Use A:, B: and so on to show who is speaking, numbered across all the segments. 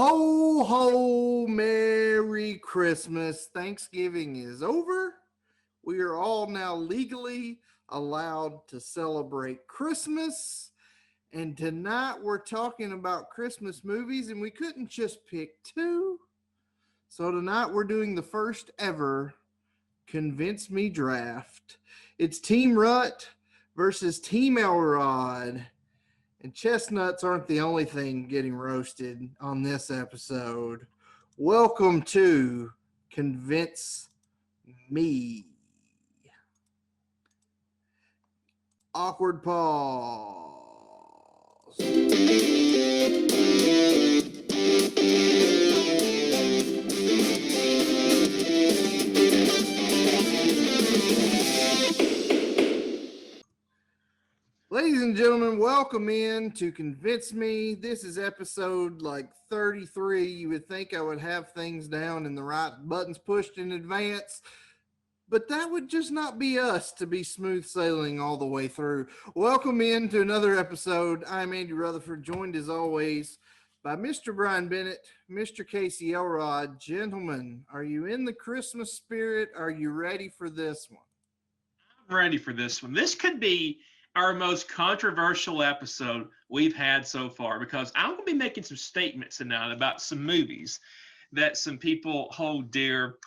A: ho, ho, Merry Christmas. Thanksgiving is over. We are all now legally allowed to celebrate Christmas. And tonight we're talking about Christmas movies, and we couldn't just pick two. So tonight we're doing the first ever Convince Me draft. It's Team Rut versus Team Elrod. And chestnuts aren't the only thing getting roasted on this episode. Welcome to Convince Me. Awkward pause. Ladies and gentlemen, welcome in to Convince Me. This is episode like 33. You would think I would have things down and the right buttons pushed in advance, but that would just not be us to be smooth sailing all the way through. Welcome in to another episode. I'm Andy Rutherford, joined as always by Mr. Brian Bennett, Mr. Casey Elrod. Gentlemen, are you in the Christmas spirit? Are you ready for this one?
B: I'm ready for this one. This could be our most controversial episode we've had so far because I'm going to be making some statements tonight about some movies that some people hold dear,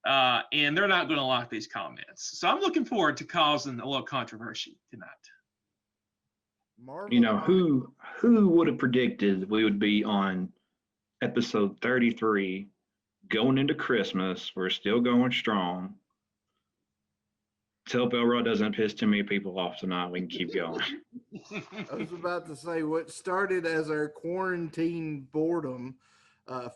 B: and they're not going to like these comments. So I'm looking forward to causing a little controversy tonight.
C: You know, who would have predicted we would be on episode 33 going into Christmas? We're still going strong. Till Elrod doesn't piss too many people off tonight, we can keep going.
A: I was about to say what started as our quarantine boredom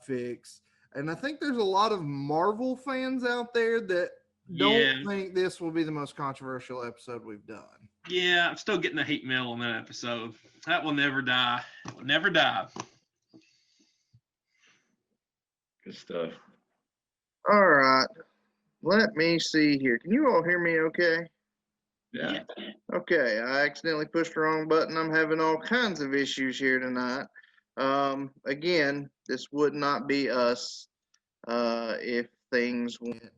A: fix. And I think there's a lot of Marvel fans out there that don't think this will be the most controversial episode we've done.
B: Yeah, I'm still getting the hate mail on that episode. That will never die. It will never die.
C: Good stuff.
D: All right. Let me see here. Can you all hear me okay?
C: Yeah.
D: Okay, I accidentally pushed the wrong button. I'm having all kinds of issues here tonight. Again, this would not be us if things went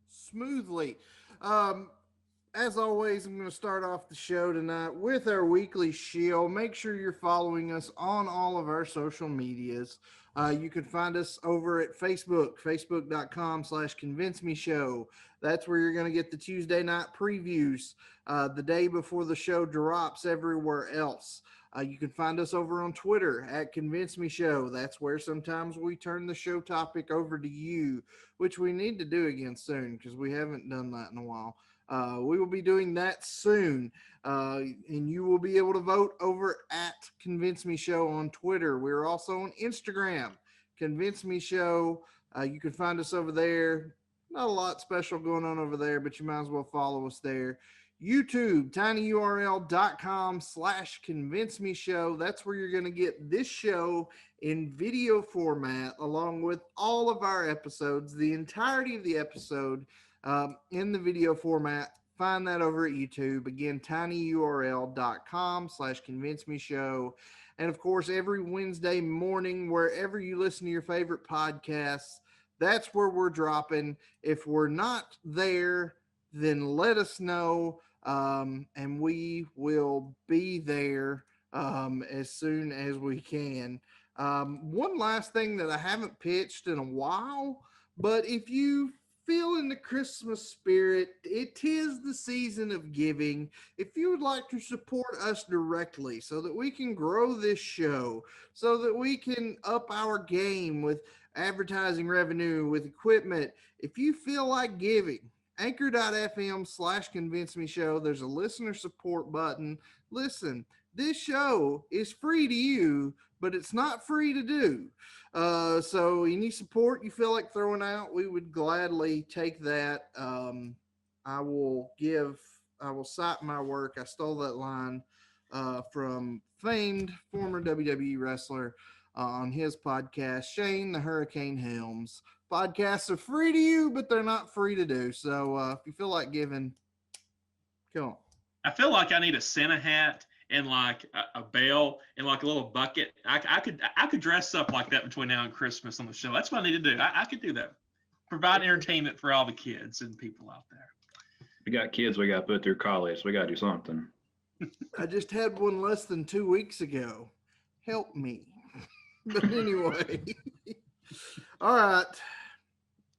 A: smoothly. As always, I'm going to start off the show tonight with our weekly shield. Make sure you're following us on all of our social medias. You can find us over at Facebook, facebook.com/Convince Me Show. That's where you're going to get the Tuesday night previews the day before the show drops everywhere else. You can find us over on Twitter at Convince Me Show. That's where sometimes we turn the show topic over to you, which we need to do again soon because we haven't done that in a while. We will be doing that soon, and you will be able to vote over at Convince Me Show on Twitter. We're also on Instagram, Convince Me Show. You can find us over there. Not a lot special going on over there, but you might as well follow us there. YouTube, tinyurl.com/Convince Me Show. That's where you're going to get this show in video format, along with all of our episodes, the entirety of the episode in the video format. Find that over at YouTube. Again, tinyurl.com/Convince Me Show. And of course, every Wednesday morning, wherever you listen to your favorite podcasts, that's where we're dropping. If we're not there, then let us know, and we will be there as soon as we can. One last thing that I haven't pitched in a while, but if you feel in the Christmas spirit, it is the season of giving. If you would like to support us directly so that we can grow this show, so that we can up our game with advertising revenue, with equipment, if you feel like giving, anchor.fm/Convince Me Show, there's a listener support button. Listen, this show is free to you, but it's not free to do. So any support you feel like throwing out, we would gladly take that. I will cite my work. I stole that line from famed former WWE wrestler on his podcast, Shane the Hurricane Helms. Podcasts are free to you, but they're not free to do. So if you feel like giving, come on.
B: I feel like I need a Santa hat and like a bell and like a little bucket. I could dress up like that between now and Christmas on the show. That's what I need to do. I could do that. Provide entertainment for all the kids and people out there.
C: We got kids we got to put through college. So we got to do something.
A: I just had one less than 2 weeks ago. Help me. But anyway, all right,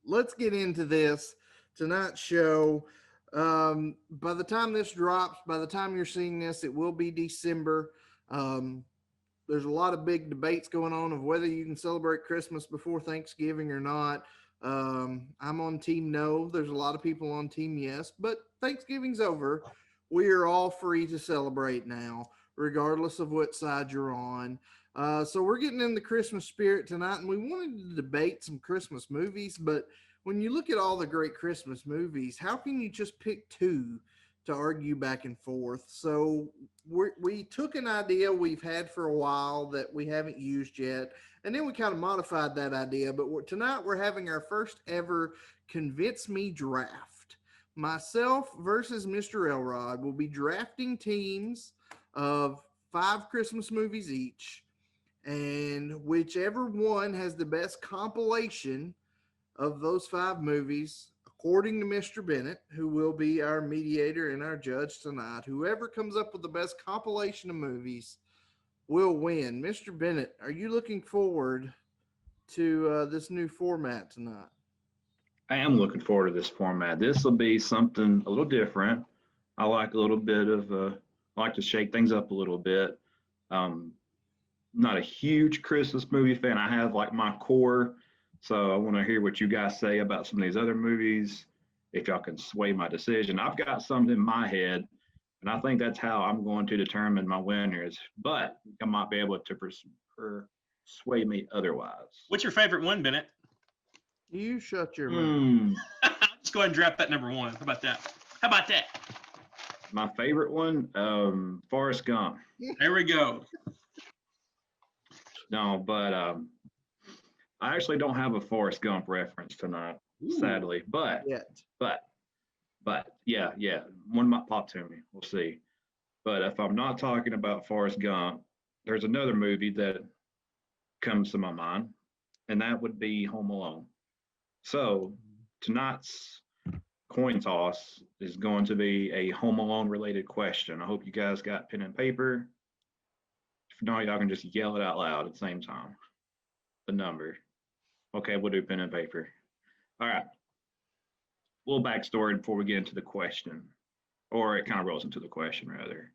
A: let's get into this tonight's show. By the time this drops, by the time you're seeing this, it will be December. There's a lot of big debates going on of whether you can celebrate Christmas before Thanksgiving or not. I'm on team no. There's a lot of people on team yes, but Thanksgiving's over. We are all free to celebrate now, regardless of what side you're on. So we're getting in the Christmas spirit tonight, and we wanted to debate some Christmas movies, but when you look at all the great Christmas movies, how can you just pick two to argue back and forth? So we took an idea we've had for a while that we haven't used yet, and then we kind of modified that idea. But tonight we're having our first ever Convince Me draft. Myself versus Mr. Elrod will be drafting teams of 5 Christmas movies each, and whichever one has the best compilation of those 5 movies, according to Mr. Bennett, who will be our mediator and our judge tonight, whoever comes up with the best compilation of movies will win. Mr. Bennett, are you looking forward to this new format tonight?
C: I am looking forward to this format. This will be something a little different. I like a little bit of, I like to shake things up a little bit. Not a huge Christmas movie fan. I have like my core. So I want to hear what you guys say about some of these other movies, if y'all can sway my decision. I've got something in my head, and I think that's how I'm going to determine my winners. But I might be able to persuade me otherwise.
B: What's your favorite one, Bennett?
A: You shut your mouth.
B: Let's go ahead and draft that number 1. How about that? How about that?
C: My favorite one, Forrest Gump.
B: There we go.
C: No, but I actually don't have a Forrest Gump reference tonight, sadly. But yeah, one might pop to me. We'll see. But if I'm not talking about Forrest Gump, there's another movie that comes to my mind, and that would be Home Alone. So tonight's coin toss is going to be a Home Alone related question. I hope you guys got pen and paper. If not, y'all can just yell it out loud at the same time. The number. Okay, we'll do pen and paper. All right. A little backstory before we get into the question, or it kind of rolls into the question rather.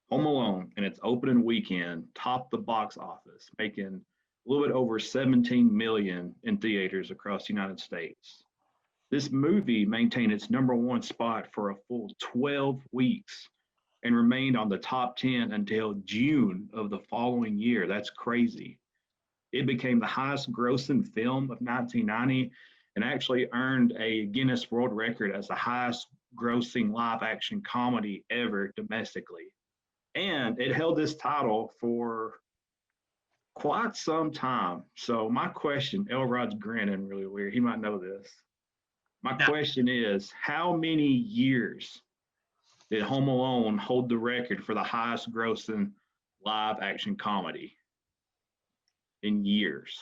C: Home Alone in its opening weekend topped the box office, making a little bit over 17 million in theaters across the United States. This movie maintained its number 1 spot for a full 12 weeks and remained on the top 10 until June of the following year. That's crazy. It became the highest grossing film of 1990 and actually earned a Guinness World Record as the highest grossing live action comedy ever domestically. And it held this title for quite some time. So my question, Elrod's grinning really weird. He might know this. My question is, how many years did Home Alone hold the record for the highest grossing live action comedy in years?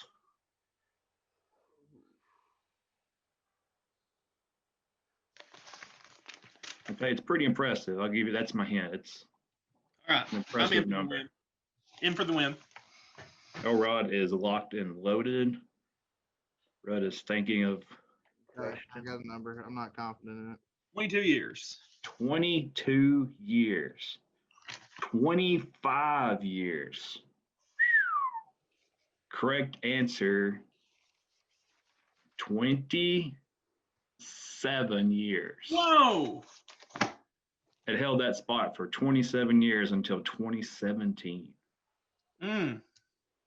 C: Okay, it's pretty impressive. I'll give you, that's my hint. It's
B: All right.
C: an impressive number.
B: In for the win.
C: Elrod is locked and loaded. Rudd is thinking of
A: Okay, I got a number. I'm not confident in it.
B: 22 years.
C: 22 years. 25 years. Correct answer, 27 years.
B: Whoa.
C: It held that spot for 27 years until 2017.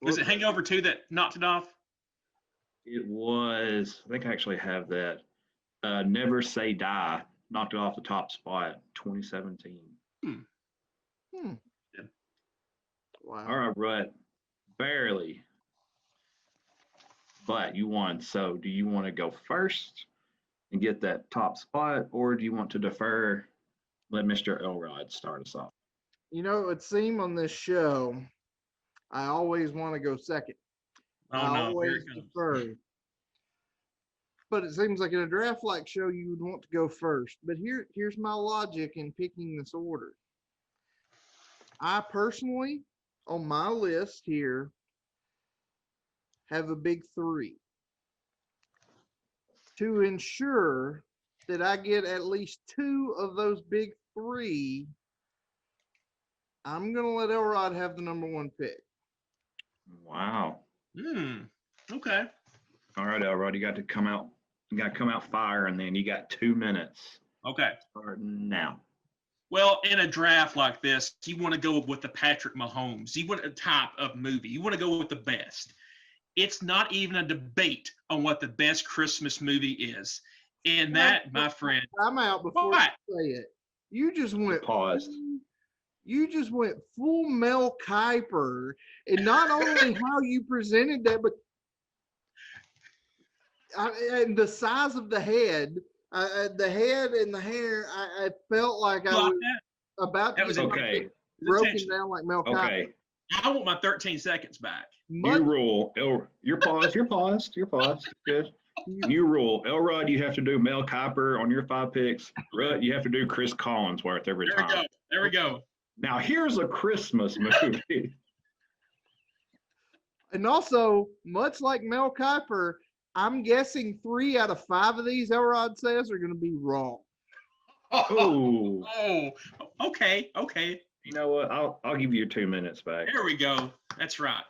B: Was it Hangover 2 that knocked it off?
C: It was, I think I actually have that. Never Say Die knocked it off the top spot, 2017.
A: Wow.
C: All right, Rutt, barely. But you won. So do you want to go first and get that top spot, or do you want to defer, let Mr. Elrod start us off?
A: You know, it would seem on this show, I always want to go second.
B: Oh
A: I
B: no, here
A: always
B: it comes.
A: defer. But it seems like in a draft like show, you would want to go first. But here's my logic in picking this order. I personally, on my list here, have a big three. To ensure that I get at least two of those big three, I'm going to let Elrod have the number one pick.
C: Wow.
B: Okay.
C: All right, Elrod, you got to come out. You got to come out fire, and then you got 2 minutes.
B: Okay.
C: Starting now.
B: Well, in a draft like this, you want to go with the Patrick Mahomes. You want a type of movie. You want to go with the best. It's not even a debate on what the best Christmas movie is. And that, my friend,
A: I'm out before
B: What?
A: you say it. You just went
C: Paused.
A: You just went full Mel Kiper, and not only how you presented that, but and the size of the head and the hair. I felt like I
B: you like
A: was
B: that?
A: about to
B: That was
A: get
C: Okay.
A: broken
B: Attention.
A: down like Mel Kiper.
C: Okay.
B: I want my 13 seconds back.
C: You rule. You're paused. You're paused. You're paused. Good. You rule. Elrod, you have to do Mel Kiper on your 5 picks. Rut, you have to do Chris Collinsworth every
B: There we go.
C: time.
B: There we go.
C: Now, here's a Christmas movie.
A: And also, much like Mel Kiper, I'm guessing 3 out of 5 of these Elrod says are going to be wrong.
C: Oh,
B: Oh, okay. Okay.
C: you know what? I'll give you your 2 minutes back.
B: There we go. That's right.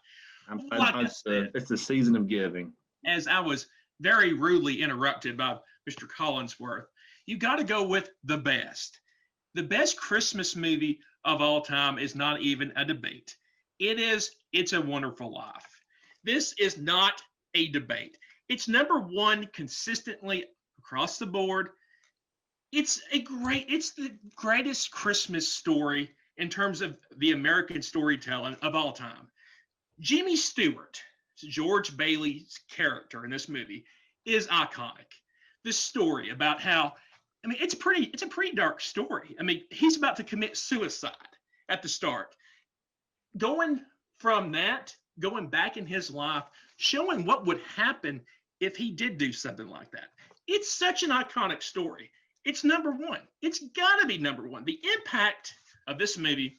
B: Like I said.
C: It's the season of giving.
B: As I was very rudely interrupted by Mr. Collinsworth, you got to go with the best. The best Christmas movie of all time is not even a debate. It is It's a Wonderful Life. This is not a debate. It's number one consistently across the board. It's the greatest Christmas story in terms of the American storytelling of all time. Jimmy Stewart, George Bailey's character in this movie, is iconic. This story about how, I mean, it's a pretty dark story. I mean, he's about to commit suicide at the start. Going from that, going back in his life, showing what would happen if he did do something like that. It's such an iconic story. It's number one. It's got to be number one. The impact of this movie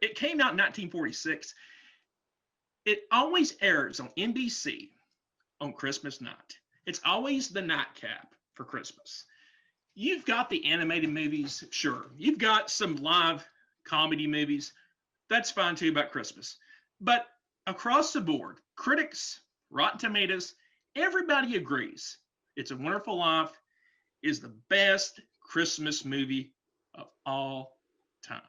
B: it came out in 1946. It always airs on NBC on Christmas night. It's always the nightcap for Christmas. You've got the animated movies, sure. You've got some live comedy movies. That's fine too about Christmas. But across the board, critics, Rotten Tomatoes, everybody agrees It's a Wonderful Life is the best Christmas movie of all time.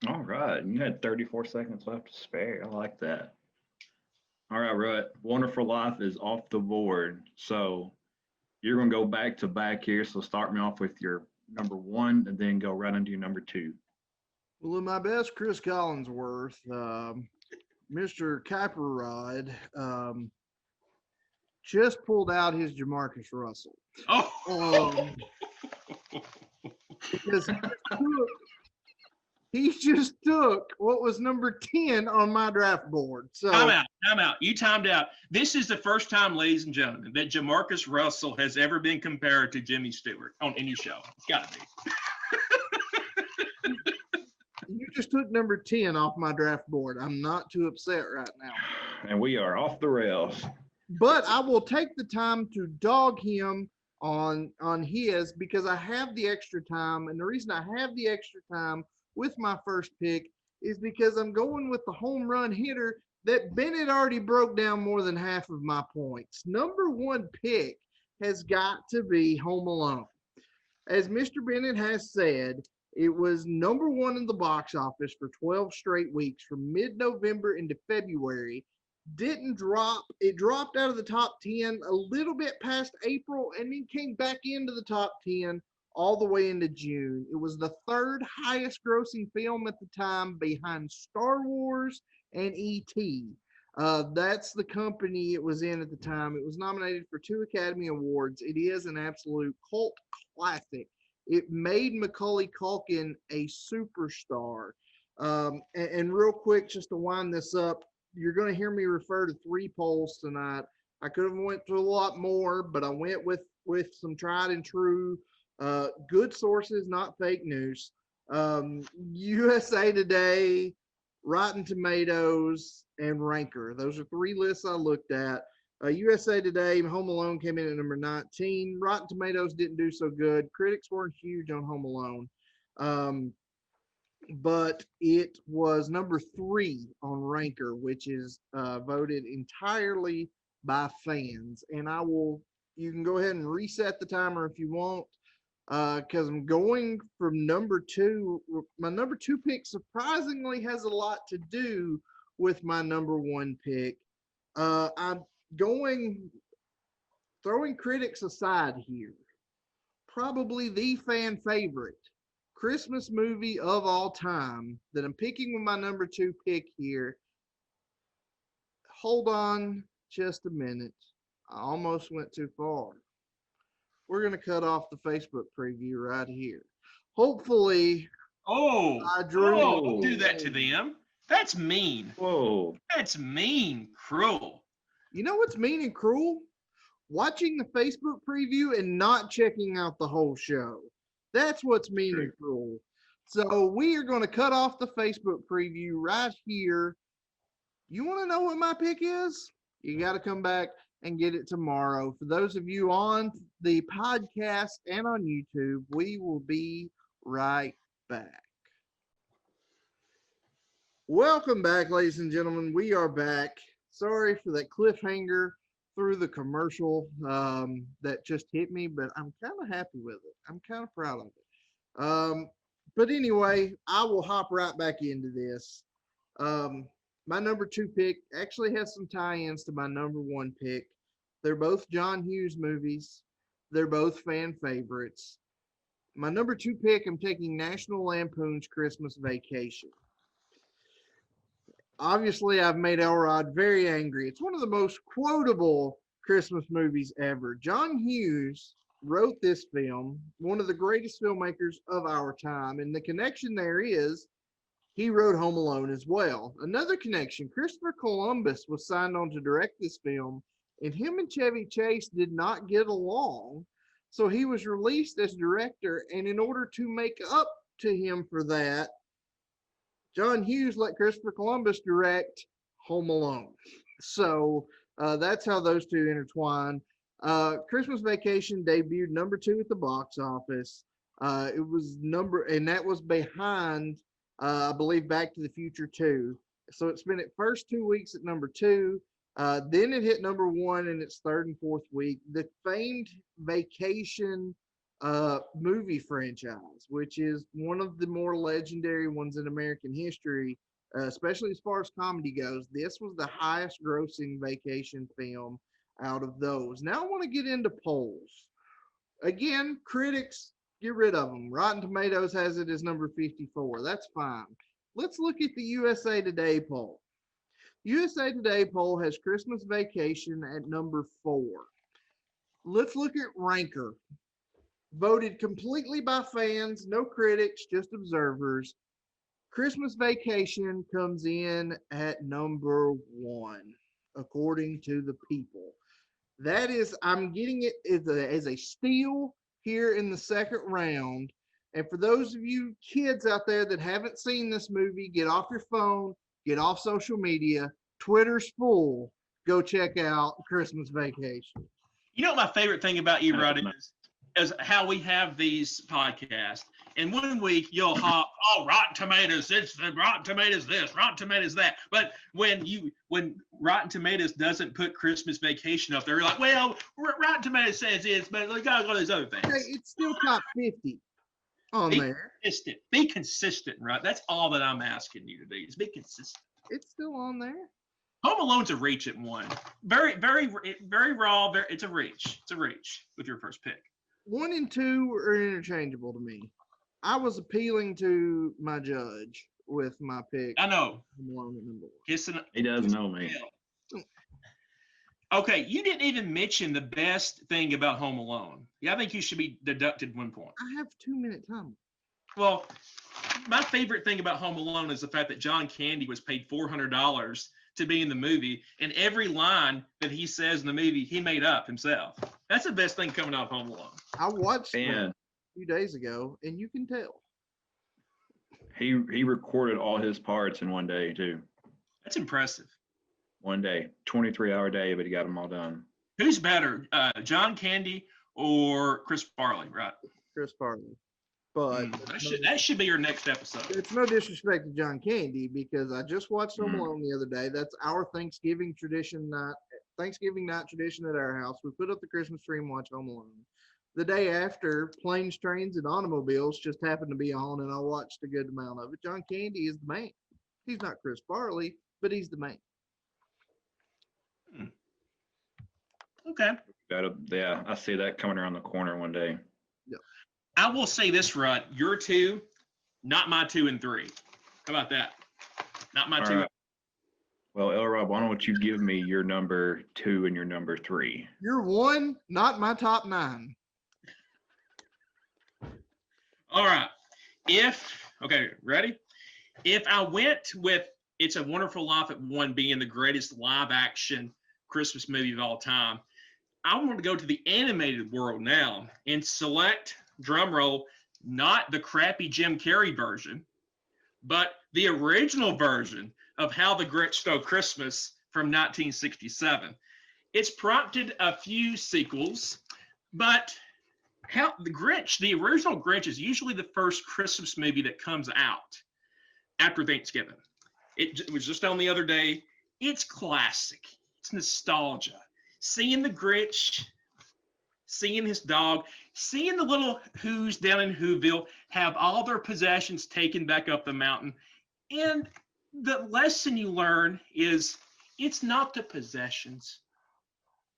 C: All right. You had 34 seconds left to spare. I like that. All right, Rut. Wonderful Life is off the board. So you're going to go back to back here. So start me off with your number one and then go right into your number two.
A: Well, in my best Chris Collinsworth, Mr. Kiperrod just pulled out his Jamarcus Russell.
B: Oh,
A: Because he just took what was number 10 on my draft board. So
B: time out. You timed out. This is the first time, ladies and gentlemen, that Jamarcus Russell has ever been compared to Jimmy Stewart on any show. It's got to be.
A: you just took number 10 off my draft board. I'm not too upset right now.
C: And we are off the rails.
A: But I will take the time to dog him on his because I have the extra time. And the reason I have the extra time with my first pick is because I'm going with the home run hitter that Bennett already broke down more than half of my points. Number one pick has got to be Home Alone. As Mr. Bennett has said, it was number one in the box office for 12 straight weeks from mid-November into February. Didn't drop. It dropped out of the top 10 a little bit past April and then came back into the top 10 all the way into June. It was the third highest grossing film at the time behind Star Wars and E.T. That's the company it was in at the time. It was nominated for 2 Academy Awards. It is an absolute cult classic. It made Macaulay Culkin a superstar. And real quick, just to wind this up, you're going to hear me refer to 3 polls tonight. I could have went to a lot more, but I went with some tried and true, good sources, not fake news. USA Today, Rotten Tomatoes, and Ranker. Those are 3 lists I looked at. USA Today, Home Alone came in at number 19. Rotten Tomatoes didn't do so good. Critics weren't huge on Home Alone. But it was number 3 on Ranker, which is voted entirely by fans. And you can go ahead and reset the timer if you want, because I'm going from number 2. My number 2 pick surprisingly has a lot to do with my number 1 pick. I'm throwing critics aside here, probably the fan favorite Christmas movie of all time that I'm picking with my number 2 pick here. Hold on just a minute. I almost went too far. We're going to cut off the Facebook preview right here. Hopefully,
B: Don't do that to them. That's mean.
C: Whoa.
B: That's mean, cruel.
A: You know what's mean and cruel? Watching the Facebook preview and not checking out the whole show. That's what's mean and cruel. So we are going to cut off the Facebook preview right here. You want to know what my pick is? You got to come back and get it tomorrow. For those of you on the podcast and on YouTube, we will be right back. Welcome back, ladies and gentlemen. We are back. Sorry for that cliffhanger through the commercial that just hit me, but I'm kind of happy with it. I'm kind of proud of it. But anyway, I will hop right back into this. My number 2 pick actually has some tie-ins to my number 1 pick. They're both John Hughes movies. They're both fan favorites. My number 2 pick, I'm taking National Lampoon's Christmas Vacation. Obviously, I've made Elrod very angry. It's one of the most quotable Christmas movies ever. John Hughes wrote this film, one of the greatest filmmakers of our time. And the connection there is he wrote Home Alone as well. Another connection, Christopher Columbus was signed on to direct this film, and him and Chevy Chase did not get along. So he was released as director, and in order to make up to him for that, John Hughes let Christopher Columbus direct Home Alone. So that's how those two intertwine. Christmas Vacation debuted number 2 at the box office. It was and that was behind, I believe, Back to the Future 2. So it spent its first 2 weeks at number 2. Then it hit number 1 in its 3rd and 4th week. The famed Vacation movie franchise, which is one of the more legendary ones in American history, especially as far as comedy goes. This was the highest grossing vacation film out of those. Now I want to get into polls. Again, critics, get rid of them. Rotten Tomatoes has it as number 54. That's fine. Let's look at the USA Today poll. USA Today poll has Christmas Vacation at number 4. Let's look at Ranker. Voted completely by fans, no critics, just observers. Christmas Vacation comes in at number 1, according to the people. That is, I'm getting it as a steal here in the 2nd round. And for those of you kids out there that haven't seen this movie, get off your phone, get off social media. Twitter's full. Go check out Christmas Vacation.
B: You know what my favorite thing about you, Rod, is how we have these podcasts. And 1 week you'll hop, Rotten Tomatoes, Rotten Tomatoes this, Rotten Tomatoes that. But when Rotten Tomatoes doesn't put Christmas Vacation up there, you're like, well, Rotten Tomatoes says this, but we got all those other things.
A: Okay, it's still top 50 on there.
B: Be consistent, right? That's all that I'm asking you to do, is be consistent.
A: It's still on there.
B: Home Alone's a reach at 1. Very, very, very raw. It's a reach. It's a reach with your first pick.
A: 1 and 2 are interchangeable to me. I was appealing to my judge with my pick.
B: I know.
A: Home Alone at number 1.
B: Kissing.
C: He does know me.
B: Okay, you didn't even mention the best thing about Home Alone. Yeah, I think you should be deducted 1 point.
A: I have 2-minute time.
B: Well, my favorite thing about Home Alone is the fact that John Candy was paid $400 to be in the movie, and every line that he says in the movie, he made up himself. That's the best thing coming out of Home Alone.
A: I watched it
C: And
A: a few days ago, and you can tell.
C: he recorded all his parts in one day too.
B: That's impressive.
C: One day, 23-hour day, but he got them all done.
B: Who's better, John Candy or Chris Farley, right?
A: Chris Farley. But
B: That should be your next episode.
A: it's no disrespect to John Candy because I just watched Home
C: Mhm.
A: Alone the other day. That's our Thanksgiving night tradition at our house. We put up the Christmas tree and watch Home Alone. The day after, Planes, Trains, and Automobiles just happened to be on, and I watched a good amount of it. John Candy is the man. He's not Chris Farley, but he's the man.
B: Okay.
C: Yeah, I see that coming around the corner one day.
B: I will say this, Rut. Your 2, not my 2 and 3. How about that? Not my
C: All
B: 2.
C: right. Well, Elrob, why don't you give me your number 2 and your number 3?
A: You're 1, not my top 9.
B: All right. Okay, ready? If I went with It's a Wonderful Life at 1 being the greatest live action Christmas movie of all time, I want to go to the animated world now and select, drum roll, not the crappy Jim Carrey version, but the original version of How the Grinch Stole Christmas from 1967. It's prompted a few sequels, but How the Grinch, the original Grinch, is usually the first Christmas movie that comes out after Thanksgiving. It was just on the other day. It's classic. It's nostalgia. Seeing the Grinch, seeing his dog, seeing the little Who's down in Whoville have all their possessions taken back up the mountain. And the lesson you learn is it's not the possessions.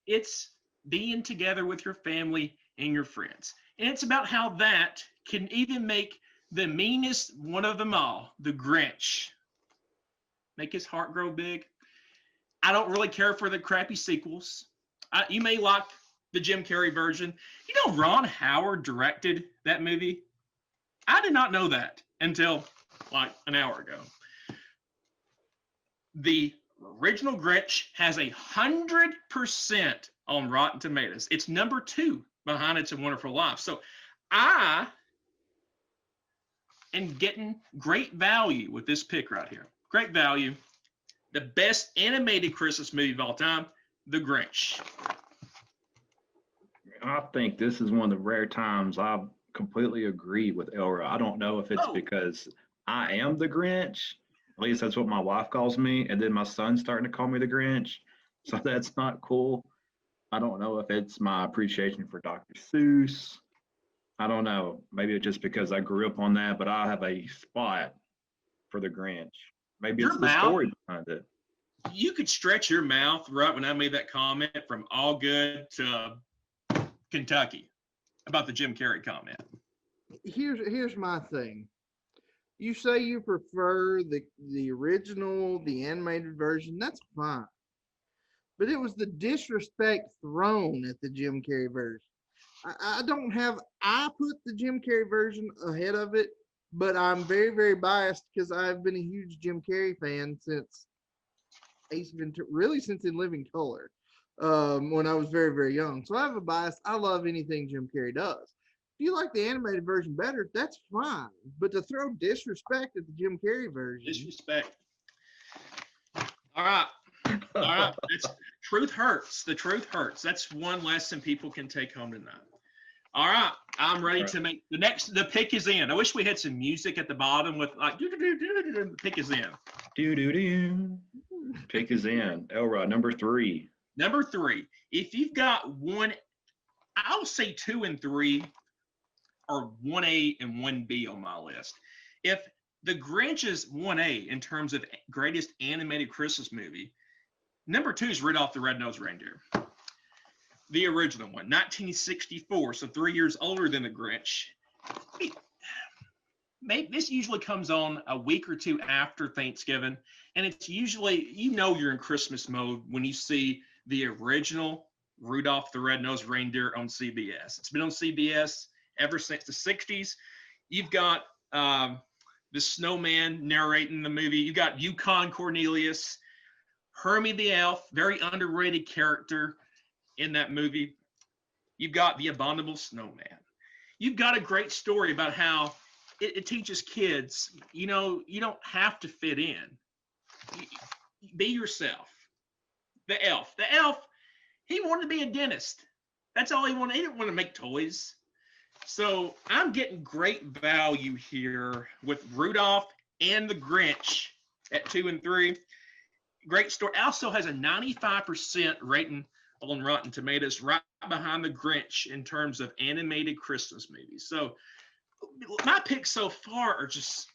B: It's being together with your family and your friends. And it's about how that can even make the meanest one of them all, the Grinch, make his heart grow big. I don't really care for the crappy sequels. You may like the Jim Carrey version. You know, Ron Howard directed that movie. I did not know that until like an hour ago. The original Grinch has 100% on Rotten Tomatoes. It's number 2 behind It's a Wonderful Life. So I am getting great value with this pick right here. Great value. The best animated Christmas movie of all time, The Grinch.
C: I think this is one of the rare times I completely agree with Elra. I don't know if it's because I am the Grinch. At least that's what my wife calls me. And then my son's starting to call me the Grinch. So that's not cool. I don't know if it's my appreciation for Dr. Seuss. I don't know. Maybe it's just because I grew up on that, but I have a spot for the Grinch. Maybe
B: Your
C: it's the
B: mouth-
C: story behind it.
B: You could stretch your mouth right when I made that comment from All Good to Kentucky about the Jim Carrey comment.
A: Here's my thing. You say you prefer the original, the animated version. That's fine. But it was the disrespect thrown at the Jim Carrey version. I put the Jim Carrey version ahead of it, but I'm very, very biased because I've been a huge Jim Carrey fan since Ace Ventura, really since In Living Color, when I was very, very young. So I have a bias. I love anything Jim Carrey does. If you like the animated version better, that's fine. But to throw disrespect at the Jim Carrey version,
B: Disrespect. All right. All right. Truth hurts. The truth hurts. That's one lesson people can take home tonight. All right. I'm ready to make the pick is in. I wish we had some music at the bottom with like the pick is in.
C: Do. Pick is in. Elra, number 3.
B: Number 3. If you've got one, I'll say 2 and 3 are 1A and 1B on my list. If the Grinch is 1A in terms of greatest animated Christmas movie, number 2 is Rudolph the Red-Nosed Reindeer. The original one, 1964, so 3 years older than the Grinch. maybe this usually comes on a week or two after Thanksgiving, and it's usually, you're in Christmas mode when you see the original Rudolph the Red-Nosed Reindeer on CBS. It's been on CBS ever since the 60s. You've got the snowman narrating the movie. You've got Yukon Cornelius, Hermie the Elf, very underrated character in that movie. You've got the Abominable Snowman. You've got a great story about how it teaches kids, you don't have to fit in. Be yourself. The elf, he wanted to be a dentist. That's all he wanted. He didn't want to make toys. So I'm getting great value here with Rudolph and the Grinch at 2 and 3. Great story. Also has a 95% rating on Rotten Tomatoes, right behind the Grinch in terms of animated Christmas movies. So my picks so far are just,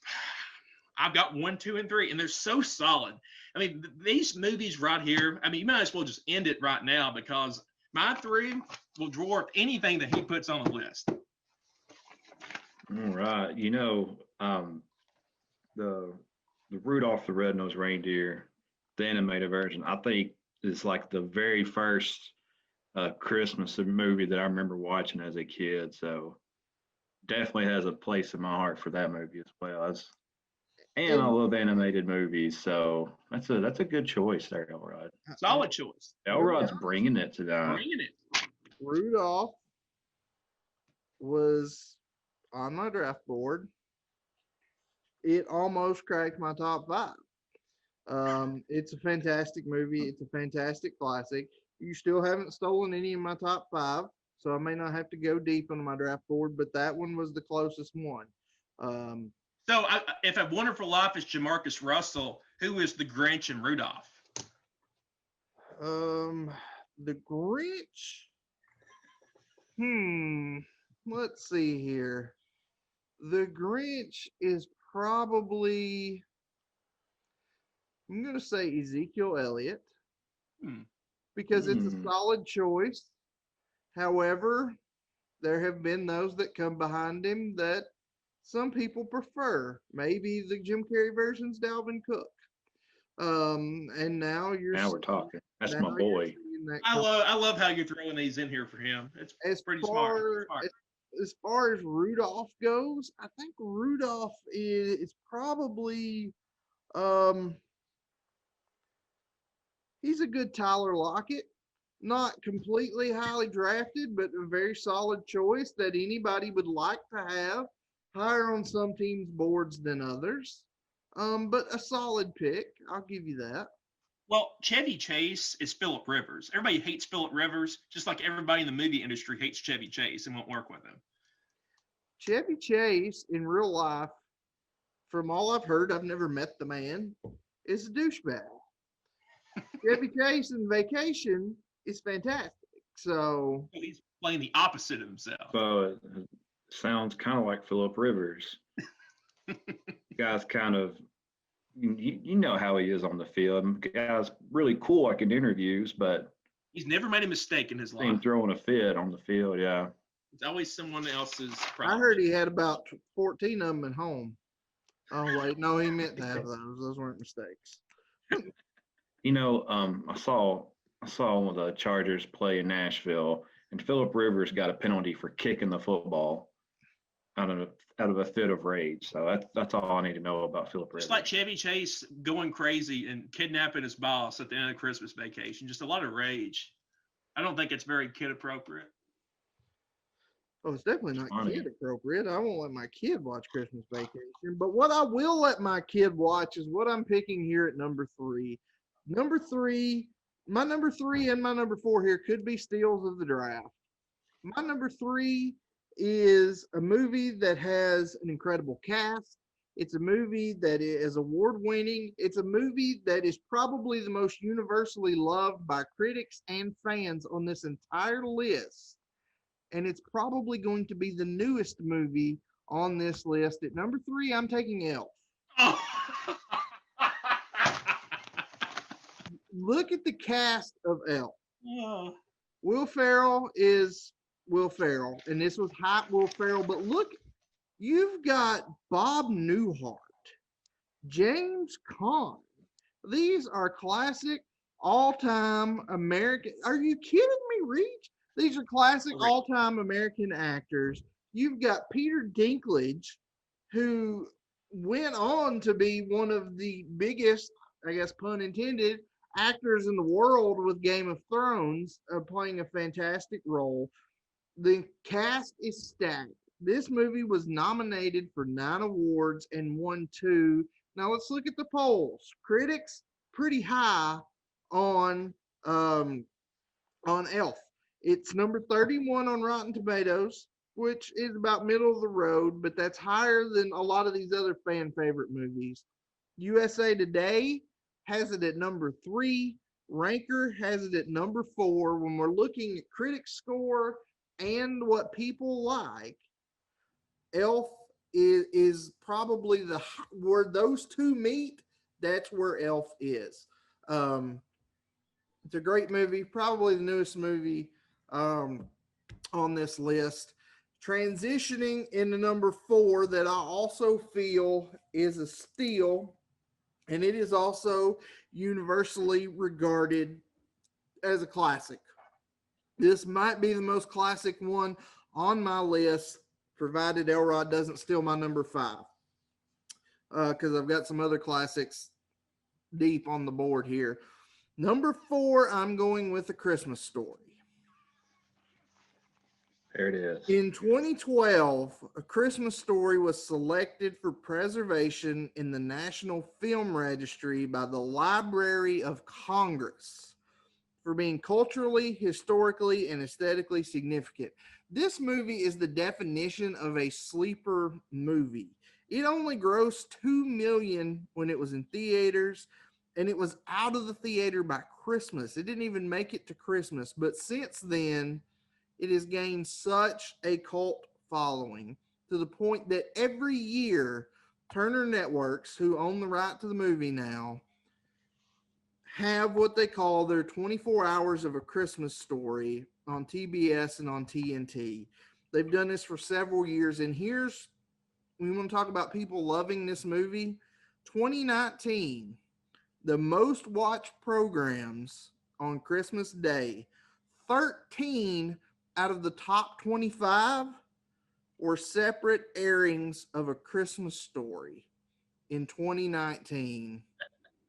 B: I've got 1, 2, and 3, and they're so solid. I mean, these movies right here, I mean, you might as well just end it right now because my 3 will dwarf anything that he puts on the list.
C: All right. The Rudolph the Red-Nosed Reindeer, the animated version, I think is like the very first Christmas movie that I remember watching as a kid. So definitely has a place in my heart for that movie as well. And I love animated movies, so that's a good choice there, Elrod.
B: Solid choice.
C: Elrod's bringing it tonight.
B: Bringing it.
A: Rudolph was on my draft board. It almost cracked my top 5. It's a fantastic movie. It's a fantastic classic. You still haven't stolen any of my top 5, so I may not have to go deep into my draft board, but that one was the closest one.
B: So if A Wonderful Life is Jamarcus Russell, who is the Grinch and Rudolph?
A: The Grinch. Let's see here. The Grinch is probably, I'm going to say Ezekiel Elliott because it's a solid choice. However, there have been those that come behind him that some people prefer. Maybe the Jim Carrey version's Dalvin Cook. And now
C: we're talking. That's my boy.
B: I love how you're throwing these in here for him. It's pretty smart.
A: As far as Rudolph goes, I think Rudolph is probably he's a good Tyler Lockett. Not completely highly drafted, but a very solid choice that anybody would like to have. Higher on some teams' boards than others. But a solid pick. I'll give you that.
B: Well, Chevy Chase is Phillip Rivers. Everybody hates Phillip Rivers, just like everybody in the movie industry hates Chevy Chase and won't work with him.
A: Chevy Chase in real life, from all I've heard, I've never met the man, is a douchebag. Chevy Chase in Vacation is fantastic. So
B: he's playing the opposite of himself.
C: So it sounds kind of like Phillip Rivers. Guy's kind of, you know how he is on the field. Guy's really cool like in interviews, but
B: he's never made a mistake in his life.
C: He's throwing a fit on the field, yeah.
B: It's always someone else's problem.
A: I heard he had about 14 of them at home. Oh, wait. No, he meant to have those. Those weren't mistakes.
C: I saw one of the Chargers play in Nashville, and Phillip Rivers got a penalty for kicking the football out of a fit of rage. So that's all I need to know about Phillip Rivers.
B: Just like Chevy Chase going crazy and kidnapping his boss at the end of Christmas Vacation. Just a lot of rage. I don't think it's very kid appropriate.
A: Oh, it's definitely not kid appropriate. I won't let my kid watch Christmas Vacation. But what I will let my kid watch is what I'm picking here at number 3. My number 3 and my number 4 here could be steals of the draft. My number 3 is a movie that has an incredible cast. It's a movie that is award-winning. It's a movie that is probably the most universally loved by critics and fans on this entire list. And it's probably going to be the newest movie on this list. At number 3, I'm taking Elf.
B: Oh.
A: Look at the cast of Elf.
B: Oh.
A: Will Ferrell is Will Ferrell, and this was hot Will Ferrell. But look You've got Bob Newhart, James Caan. These are classic all-time American. Are you kidding me, Reach? These are classic
B: Correct.
A: all-time American actors. You've got Peter Dinklage, who went on to be one of the biggest, I guess pun intended, actors in the world with Game of Thrones, playing a fantastic role. The cast is stacked. This movie was nominated for 9 awards and won 2. Now let's look at the polls. Critics pretty high on um, on Elf. It's number 31 on Rotten Tomatoes, which is about middle of the road, but that's higher than a lot of these other fan favorite movies. USA Today has it at number 3. Ranker has it at number 4. When we're looking at critic score and what people like, Elf is probably where those two meet. That's where Elf is. It's a great movie, probably the newest movie on this list. Transitioning into number 4, that I also feel is a steal, and it is also universally regarded as a classic. This might be the most classic one on my list, provided Elrod doesn't steal my number 5. Because I've got some other classics deep on the board here. Number 4, I'm going with A Christmas Story.
C: There it is.
A: In 2012, A Christmas Story was selected for preservation in the National Film Registry by the Library of Congress for being culturally, historically, and aesthetically significant. This movie is the definition of a sleeper movie. It only grossed $2 million when it was in theaters, and it was out of the theater by Christmas. It didn't even make it to Christmas, but since then, it has gained such a cult following to the point that every year, Turner Networks, who own the right to the movie now, have what they call their 24 hours of A Christmas Story on TBS and on TNT. They've done this for several years, and here's, we want to talk about people loving this movie. 2019, the most watched programs on Christmas Day, 13 out of the top 25 were separate airings of A Christmas Story in 2019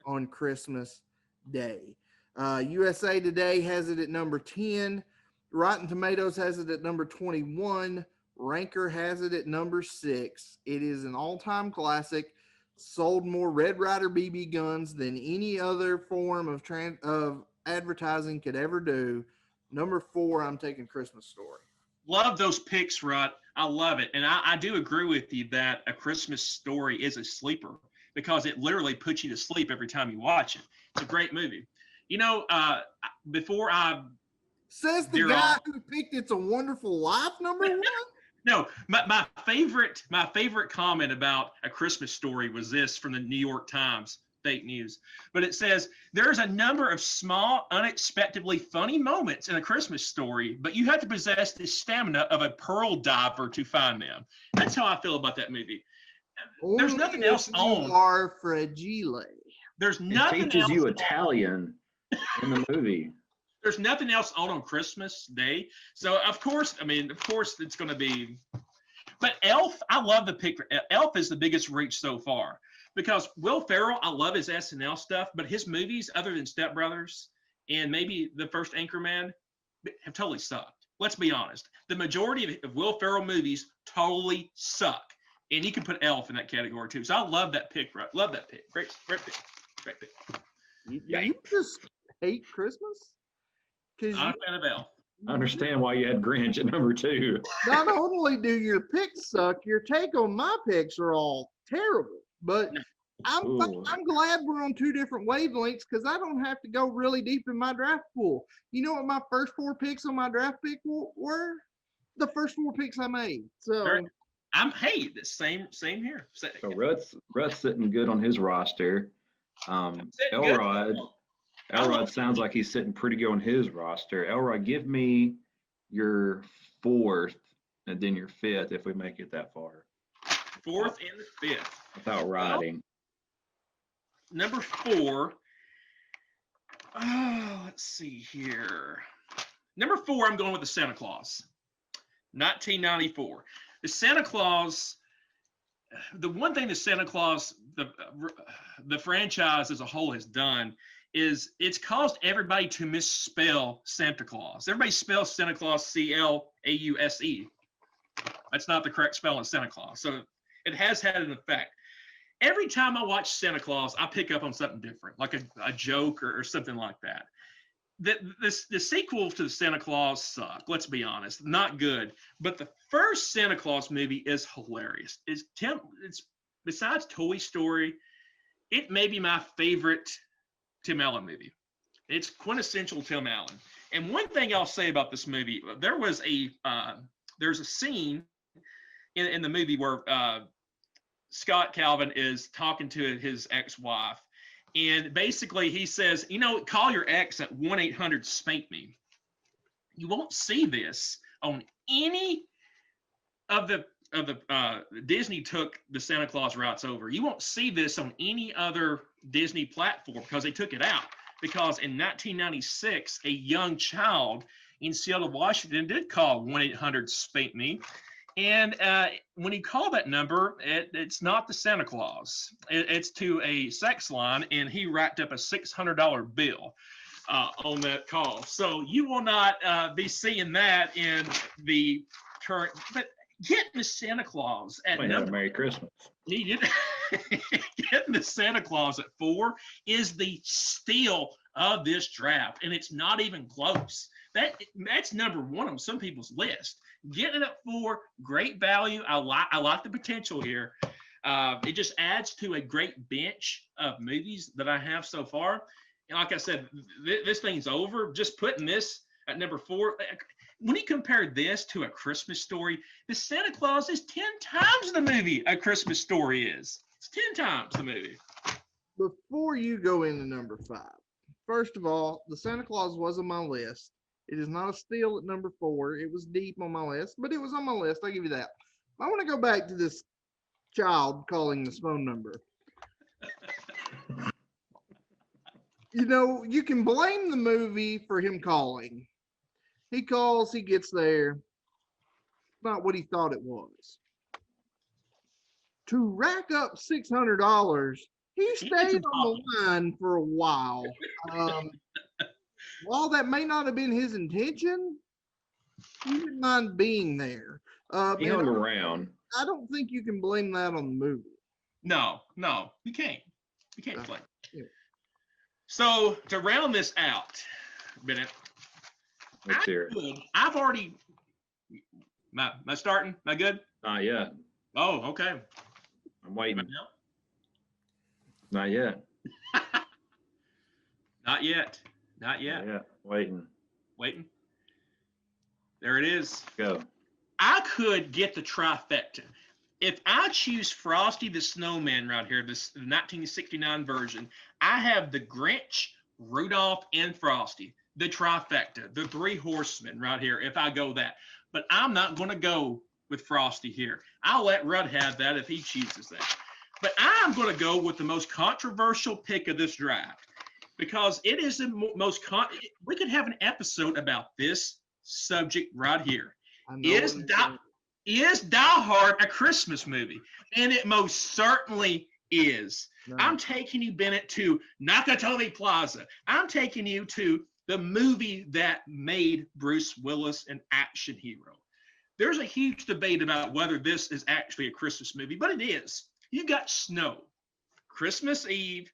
A: on Christmas Day. USA Today has it at number 10. Rotten Tomatoes has it at number 21. Ranker has it at number 6. It is an all-time classic. Sold more Red Ryder BB guns than any other form of advertising could ever do. Number 4, I'm taking Christmas Story.
B: Love those picks, Rod. I love it. And I do agree with you that A Christmas Story is a sleeper because it literally puts you to sleep every time you watch it. It's a great movie. You know, before I
A: Says the guy who picked It's a Wonderful Life, number 1?
B: No, my favorite comment about A Christmas Story was this from the New York Times, fake news. But it says, there's a number of small, unexpectedly funny moments in A Christmas Story, but you have to possess the stamina of a pearl diver to find them. That's how I feel about that movie. There's nothing else on.
A: Are fragile.
B: There's nothing
C: It teaches
B: else
C: you
B: on.
C: Italian in the movie.
B: There's nothing else on Christmas Day. So, of course, it's going to be. But Elf, I love the pick. Elf is the biggest reach so far because Will Ferrell, I love his SNL stuff, but his movies, other than Step Brothers and maybe the first Anchorman, have totally sucked. Let's be honest. The majority of Will Ferrell movies totally suck. And you can put Elf in that category too. So I love that pick, bro. Love that pick. Great pick. Great pick.
A: You just hate Christmas?
B: I'm a fan of Elf.
C: I understand why you had Grinch at number 2.
A: Not only do your picks suck, your take on my picks are all terrible. But I'm glad we're on 2 different wavelengths because I don't have to go really deep in my draft pool. You know what my first 4 picks on my draft pick were? The first 4 picks I made. So
B: the same here.
C: So Rutt's sitting good on his roster. Elrod sounds like he's sitting pretty good on his roster. Elrod, give me your 4th and then your 5th if we make it that far.
B: fourth and the fifth.
C: Without riding.
B: Number 4. Oh, let's see here. Number 4, I'm going with the Santa Claus. 1994. The Santa Claus, the one thing the Santa Claus, the franchise as a whole has done is it's caused everybody to misspell Santa Claus. Everybody spells Santa Claus C-L-A-U-S-E. That's not the correct spelling of Santa Claus. So it has had an effect. Every time I watch Santa Claus, I pick up on something different, like a joke or something like that. The sequel to the Santa Claus suck. Let's be honest, not good. But the first Santa Claus movie is hilarious. It's besides Toy Story, it may be my favorite Tim Allen movie. It's quintessential Tim Allen. And one thing I'll say about this movie, there's a scene in the movie where Scott Calvin is talking to his ex-wife. And basically he says, call your ex at 1-800-SPANK-ME. You won't see this on any of the Disney took the Santa Claus rights over. You won't see this on any other Disney platform because they took it out. Because in 1996, a young child in Seattle, Washington did call 1-800-SPANK-ME. And when you call that number, it's not the Santa Claus. It's to a sex line, and he racked up a $600 bill on that call. So you will not be seeing that in the current. But getting the Santa Claus at
C: Might have a Merry Christmas.
B: Getting the Santa Claus at 4 is the steal of this draft, and it's not even close. That's number 1 on some people's list. Getting it at 4, great value. I like the potential here. It just adds to a great bench of movies that I have so far. And like I said, this thing's over. Just putting this at number 4. When you compare this to A Christmas Story, the Santa Claus is 10 times the movie A Christmas Story is. It's 10 times the movie.
A: Before you go into number 5, first of all, the Santa Claus was on my list. It is not a steal at number 4. It was deep on my list, but it was on my list. I'll give you that. I want to go back to this child calling this phone number. You can blame the movie for him calling. He calls, he gets there. Not what he thought it was. To rack up $600, he stayed on the line for a while. While that may not have been his intention, he didn't mind being there.
C: He hung around.
A: I don't think you can blame that on the movie.
B: No, you can't. You can't blame.
A: Yeah.
B: So to round this out, Bennett,
C: Let's hear it.
B: I've already. Am I starting? Am I good?
C: Not yet.
B: Oh, okay.
C: I'm waiting. Not yet.
B: Not yet. Not yet.
C: Not yet. Waiting.
B: Waiting. There it is.
C: Go.
B: I could get the trifecta. If I choose Frosty the Snowman right here, the 1969 version, I have the Grinch, Rudolph, and Frosty. The trifecta, the 3 horsemen right here, if I go that. But I'm not going to go with Frosty here. I'll let Rudd have that if he chooses that. But I'm going to go with the most controversial pick of this draft because it is the most we could have an episode about this subject right here. Is Die Hard a Christmas movie? And it most certainly is. No. I'm taking you, Bennett, to Nakatomi Plaza. I'm taking you to the movie that made Bruce Willis an action hero. There's a huge debate about whether this is actually a Christmas movie, but it is. You've got snow, Christmas Eve,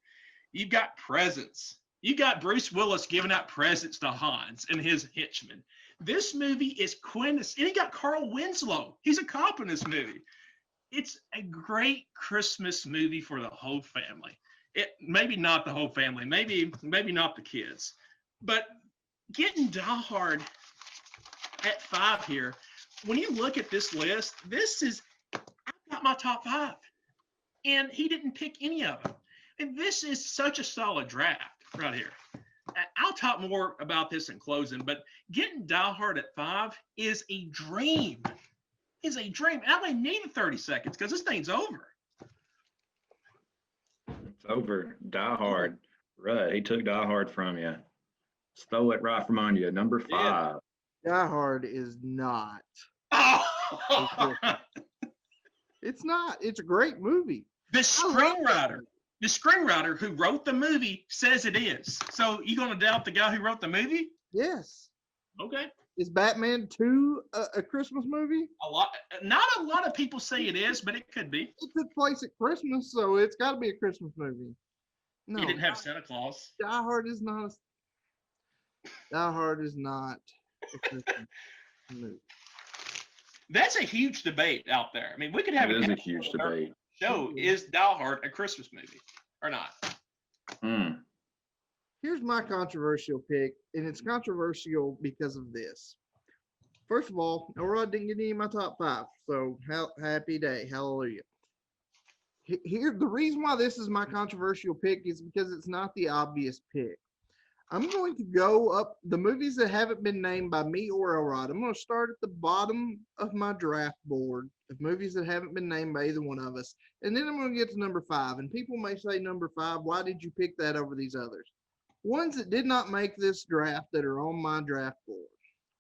B: you've got presents. You got Bruce Willis giving out presents to Hans and his henchmen. This movie is quintessential. And he got Carl Winslow. He's a cop in this movie. It's a great Christmas movie for the whole family. Maybe not the whole family. Maybe not the kids. But getting Die Hard at 5 here, when you look at this list, I've got my top 5. And he didn't pick any of them. And this is such a solid draft right here. I'll talk more about this in closing, but getting Die Hard at 5 is a dream. is a dream. I only needed 30 seconds because this thing's over.
C: It's over. Die Hard. Right. He took Die Hard from you. Stole it right from under you. Number
B: Yeah.
C: 5.
A: Die Hard is not.
B: Oh!
A: It's not. It's a great movie.
B: The screenwriter who wrote the movie says it is. So you gonna doubt the guy who wrote the movie?
A: Yes.
B: Okay.
A: Is Batman 2 a Christmas movie?
B: Not a lot of people say it is, but it could be.
A: It took place at Christmas, so it's got to be a Christmas movie. No,
B: He didn't have Santa Claus.
A: Die Hard is not. Die Hard is not a Christmas movie.
B: That's a huge debate out there. I mean, we could have
C: It is a
B: national
C: huge debate.
B: show. Is Die Hard a Christmas movie or not?
C: Mm.
A: Here's my controversial pick, and it's controversial because of this. First of all, Elrod didn't get any of my top 5, so happy day, hallelujah. Here, the reason why this is my controversial pick is because it's not the obvious pick. I'm going to go up the movies that haven't been named by me or Elrod. I'm going to start at the bottom of my draft board of movies that haven't been named by either one of us. And then I'm going to get to number 5. And people may say, number 5, why did you pick that over these others? Ones that did not make this draft that are on my draft board.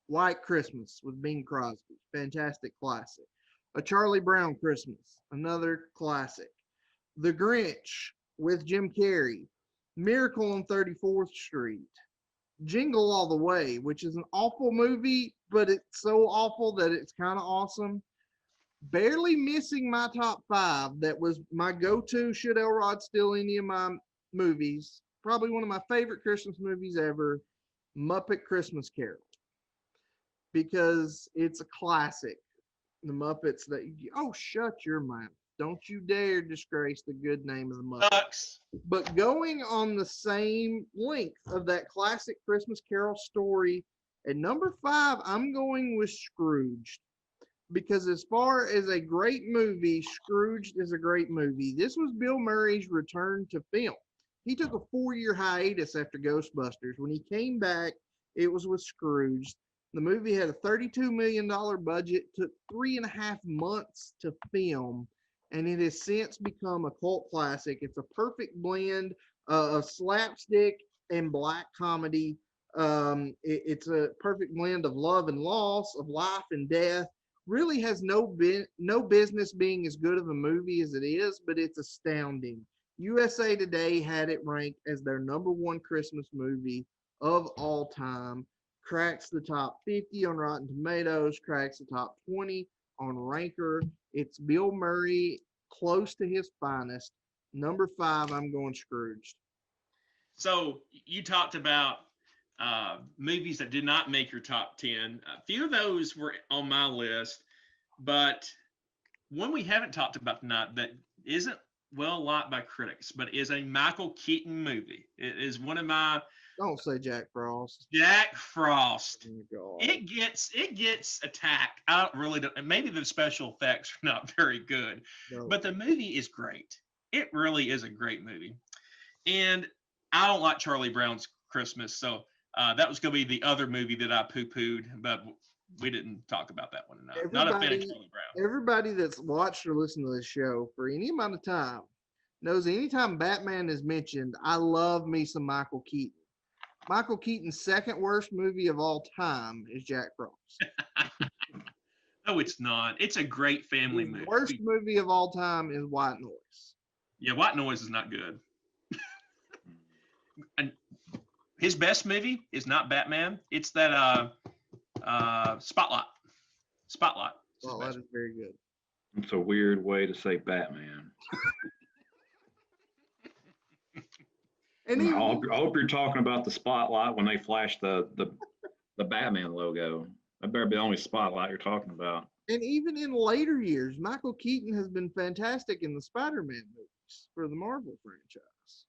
A: White Christmas with Bing Crosby, fantastic classic. A Charlie Brown Christmas, another classic. The Grinch with Jim Carrey. Miracle on 34th Street, Jingle All the Way, which is an awful movie, but it's so awful that it's kind of awesome. Barely missing my top 5. That was my go-to should Elrod steal any of my movies. Probably one of my favorite Christmas movies ever, Muppet Christmas Carol, because it's a classic. The Muppets shut your mouth. Don't you dare disgrace the good name of the Muppets.
B: Ducks.
A: But going on the same length of that classic Christmas Carol story, at number 5, I'm going with Scrooged. Because as far as a great movie, Scrooged is a great movie. This was Bill Murray's return to film. He took a 4-year hiatus after Ghostbusters. When he came back, it was with Scrooged. The movie had a $32 million budget, took 3.5 months to film, and it has since become a cult classic. It's a perfect blend of slapstick and black comedy. It's a perfect blend of love and loss, of life and death. Really has no business being as good of a movie as it is, but it's astounding. USA Today had it ranked as their number 1 Christmas movie of all time. Cracks the top 50 on Rotten Tomatoes, cracks the top 20 on Ranker. It's Bill Murray close to his finest. Number 5, I'm going Scrooged.
B: So you talked about movies that did not make your top 10. A few of those were on my list, but one we haven't talked about tonight that isn't well liked by critics, but is a Michael Keaton movie. It is one of my
A: Don't say Jack Frost.
B: Jack Frost.
A: Oh, God.
B: It gets attacked. I really don't. Maybe the special effects are not very good,
A: No.
B: but the movie is great. It really is a great movie, and I don't like Charlie Brown's Christmas, so that was going to be the other movie that I poo-pooed, but we didn't talk about that one enough. Not a fan of
A: Everybody-
B: Charlie Brown.
A: Everybody that's watched or listened to this show for any amount of time knows anytime Batman is mentioned, I love me some Michael Keaton. Michael Keaton's second worst movie of all time is Jack Frost.
B: No, it's not. It's a great family
A: His
B: movie.
A: worst movie of all time is White Noise.
B: Yeah, White Noise is not good. And his best movie is not Batman. It's that Spotlight. Spotlight. is his
A: Oh,
B: best.
A: that is very good.
C: It's a weird way to say Batman.
A: And
C: I
A: even,
C: hope you're talking about the spotlight when they flash the Batman logo. That better be the only spotlight you're talking about.
A: and even in later years, Michael Keaton has been fantastic in the Spider-Man movies for the Marvel franchise.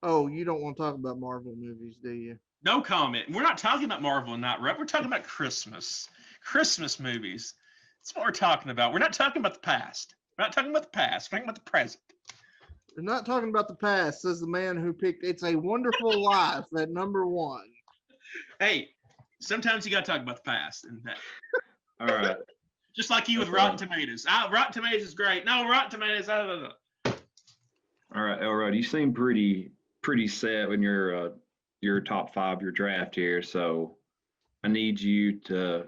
A: Oh, you don't want to talk about Marvel movies, do you?
B: No comment. We're not talking about Marvel and not Rep. We're talking about Christmas. Christmas movies. That's what we're talking about. We're not talking about the past. We're not talking about the past. We're talking about the present.
A: We're not talking about the past, says the man who picked It's a Wonderful Life at number 1.
B: Hey, sometimes you got to talk about the past. And that.
C: All right.
B: Just like you with
C: That's
B: Rotten
C: all.
B: Tomatoes. Rotten Tomatoes is great. No, Rotten Tomatoes.
C: All right, Elrod, you seem pretty set in your top five, your draft here. So I need you to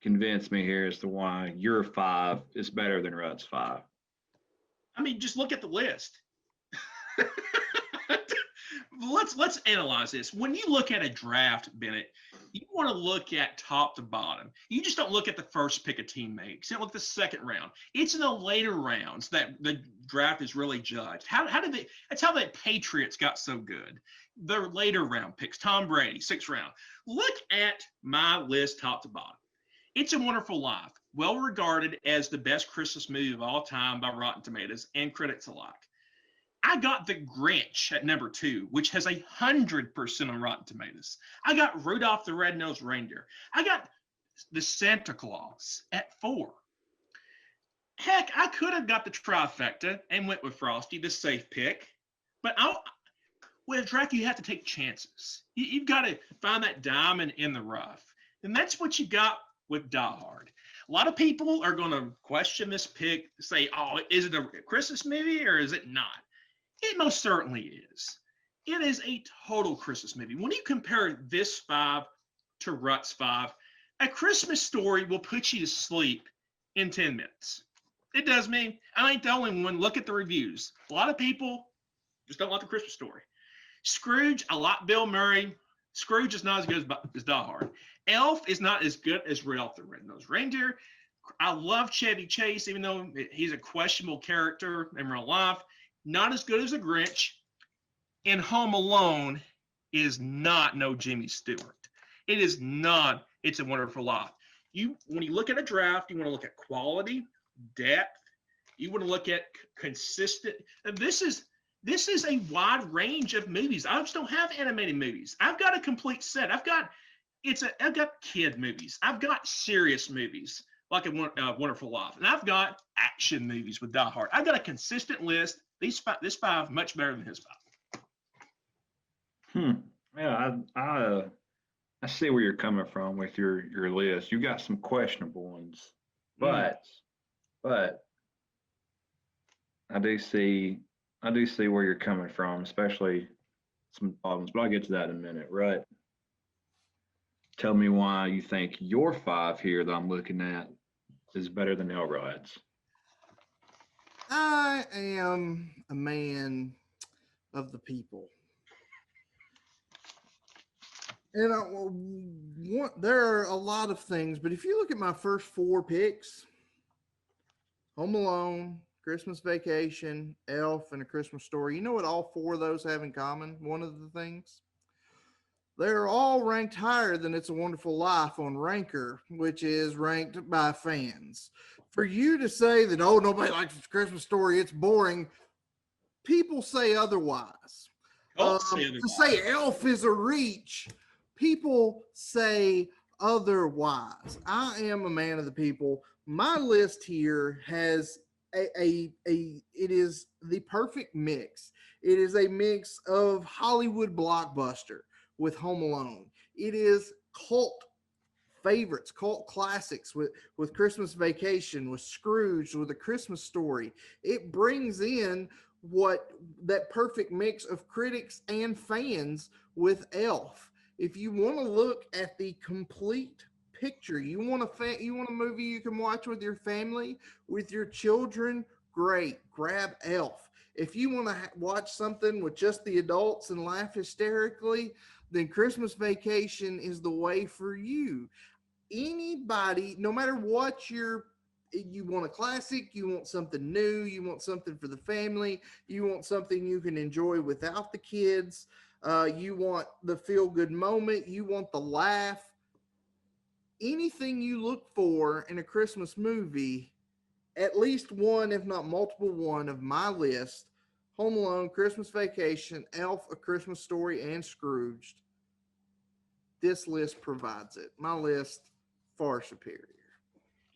C: convince me here as to why your five is better than Rutt's five.
B: I mean, just look at the list. Let's analyze this. When you look at a draft, Bennett, you want to look at top to bottom. You just don't look at the first pick a team makes. You don't look at the second round. It's in the later rounds that the draft is really judged. How did they? That's how the Patriots got so good. Their later round picks. Tom Brady, 6th round. Look at my list, top to bottom. It's a Wonderful Life, well regarded as the best Christmas movie of all time by Rotten Tomatoes and critics alike. I got The Grinch at number 2, which has 100% on Rotten Tomatoes. I got Rudolph the Red-Nosed Reindeer. I got The Santa Claus at 4. Heck, I could have got the trifecta and went with Frosty, the safe pick. But with draft, you have to take chances. You've got to find that diamond in the rough. And that's what you got with Die Hard. A lot of people are going to question this pick, say, oh, is it a Christmas movie or is it not? It most certainly is. It is a total Christmas movie. When you compare this 5 to Rutt's 5, A Christmas Story will put you to sleep in 10 minutes. It does me. I ain't the only one. Look at the reviews. A lot of people just don't like The Christmas Story. Scrooge, I like Bill Murray. Scrooge is not as good as Die Hard. Elf is not as good as Rudolph the Red-Nosed Reindeer. I love Chevy Chase, even though he's a questionable character in real life. Not as good as The Grinch. And Home Alone is not no Jimmy Stewart. It is not It's a Wonderful Life. When you look at a draft, you want to look at quality, depth. You want to look at consistent. And this is a wide range of movies. I just don't have animated movies. I've got a complete set. I've got kid movies. I've got serious movies like a Wonderful Life, and I've got action movies with Die Hard. I've this 5 much better than his 5.
C: Yeah, I see where you're coming from with your list. You got some questionable ones, but I do see where you're coming from, especially some problems. But I'll get to that in a minute. Right? Tell me why you think your 5 here that I'm looking at is better than Elrod's.
A: I am a man of the people. And there are a lot of things, but if you look at my first 4 picks, Home Alone, Christmas Vacation, Elf, and A Christmas Story, you know what all 4 of those have in common? One of the things? They're all ranked higher than It's a Wonderful Life on Ranker, which is ranked by fans. For you to say that, oh, nobody likes Christmas Story, it's boring, people say otherwise. To say Elf is a reach, people say otherwise. I am a man of the people. My list here has it is the perfect mix. It is a mix of Hollywood blockbuster with Home Alone. It is cult favorites, cult classics with Christmas Vacation, with Scrooge, with A Christmas Story. It brings in that perfect mix of critics and fans with Elf. If you want to look at the complete picture, you want a movie you can watch with your family, with your children, great, grab Elf. If you want to watch something with just the adults and laugh hysterically, then Christmas Vacation is the way for you. Anybody, no matter what you want a classic, you want something new, you want something for the family, you want something you can enjoy without the kids, you want the feel-good moment, you want the laugh. Anything you look for in a Christmas movie, at least one, if not multiple one of my list, Home Alone, Christmas Vacation, Elf, A Christmas Story, and Scrooged. This list provides it. My list, far superior.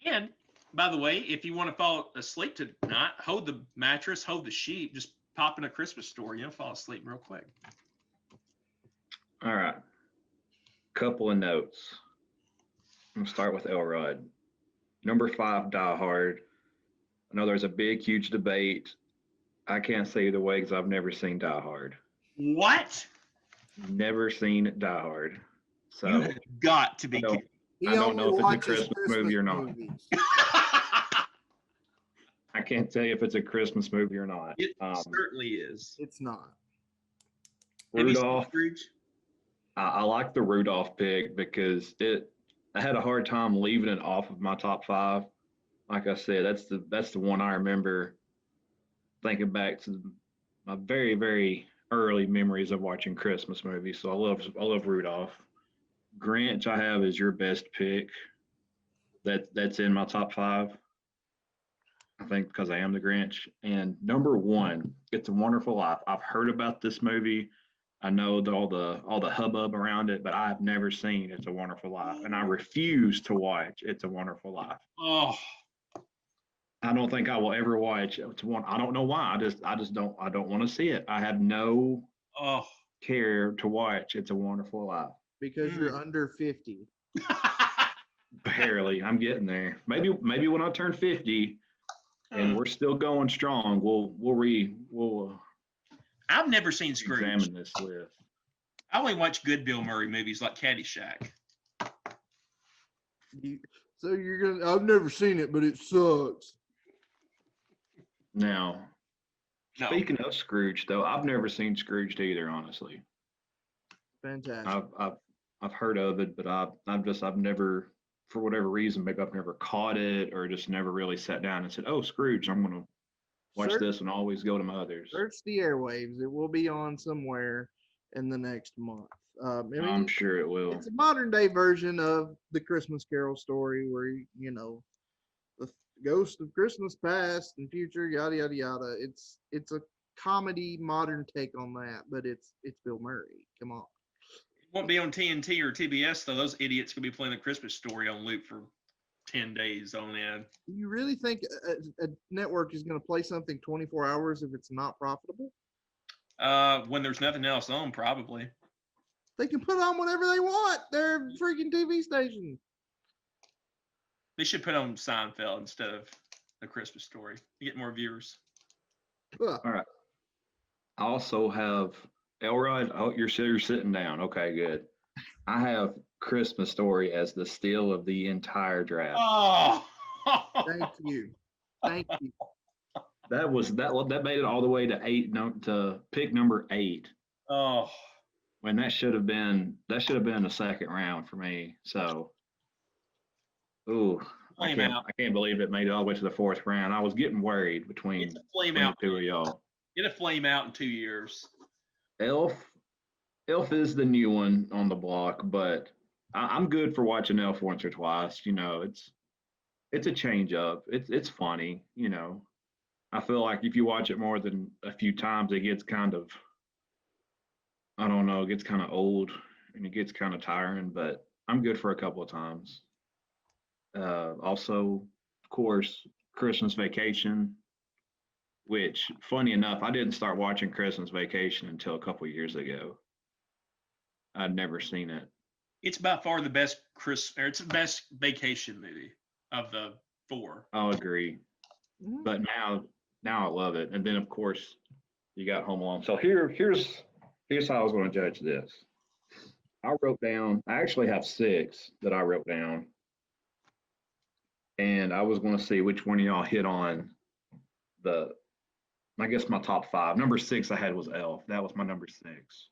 B: And by the way, if you want to fall asleep tonight, hold the mattress, hold the sheet, just pop in A Christmas Story, you'll fall asleep real quick.
C: All right. Couple of notes. I'm gonna start with Elrod. Number 5, Die Hard. I know there's a big, huge debate. I can't say either way because I've never seen Die Hard.
B: What?
C: Never seen Die Hard. So
B: You have got to be
C: I don't,
B: kidding.
A: He
C: I don't
A: only
C: know if it's a
A: watches
C: Christmas movie or not.
A: movies.
C: I can't tell you if it's a Christmas movie or not.
B: It certainly is.
A: It's not.
B: Have you seen
C: Rudolph.
B: Scrooge?
C: I like the Rudolph pick because I had a hard time leaving it off of my top 5. Like I said, that's the one I remember thinking back to my very, very early memories of watching Christmas movies. So I love Rudolph. Grinch I have is your best pick. That's in my top 5. I think because I am the Grinch. And number 1, It's a Wonderful Life. I've heard about this movie. I know all the hubbub around it, but I've never seen It's a Wonderful Life, and I refuse to watch It's a Wonderful Life.
B: Oh,
C: I don't think I will ever watch It's one. I don't know why. I just don't. I don't want to see it. I have no
B: oh.
C: care to watch It's a Wonderful Life.
A: Because you're under 50.
C: Barely. I'm getting there. Maybe when I turn 50 and we're still going strong, we'll
B: I've never seen Scrooge.
C: examine this list.
B: I only watch good Bill Murray movies like Caddyshack.
A: So you're gonna? I've never seen it, but it sucks.
C: Now,
B: No.
C: speaking of Scrooge, though, I've never seen Scrooge either. Honestly,
A: Fantastic.
C: I've heard of it, but I've never, for whatever reason, maybe I've never caught it or just never really sat down and said, "Oh, Scrooge, I'm gonna watch
A: Search-
C: this," and always go to my others.
A: Search the airwaves. It will be on somewhere in the next month. I mean,
C: I'm sure it will.
A: it's a modern day version of the Christmas Carol story, where the ghost of Christmas past and future, yada yada yada. It's a comedy modern take on that, but it's Bill Murray. Come on.
B: It won't be on TNT or TBS though. Those idiots could be playing the Christmas Story on loop for 10 days on end.
A: Do you really think a network is going to play something 24 hours if it's not profitable?
B: When there's nothing else on, probably.
A: They can put on whatever they want. They're a freaking TV station.
B: They should put on Seinfeld instead of the Christmas Story to get more viewers.
A: Ugh.
C: All right. I also have Elrod. Oh, you're sitting down. Okay, good. I have Christmas Story as the steal of the entire draft.
B: Oh,
A: Thank you. Thank you.
C: That made it all the way to 8. To pick number 8.
B: oh,
C: When that should have been the second round for me. So, ooh, I
B: Flame out.
C: can't believe it made it all the way to the 4th round. I was getting worried between
B: It's a flame
C: the
B: out.
C: two of y'all.
B: Get a flame out in 2 years.
C: Elf is the new one on the block, but I'm good for watching Elf once or twice. It's a change up. It's funny. I feel like if you watch it more than a few times, it gets kind of, I don't know, it gets kind of old and it gets kind of tiring. But I'm good for a couple of times. Also, of course, Christmas Vacation, which, funny enough, I didn't start watching Christmas Vacation until a couple of years ago. I'd never seen it.
B: It's by far the best it's the best vacation movie of the 4.
C: I'll agree.
A: Mhm.
C: But now I love it. And then, of course, you got Home Alone. So here's how I was going to judge this. I actually have 6 that I wrote down. And I was going to see which one of y'all hit on I guess my top 5. Number 6 I had was Elf. That was my number 6.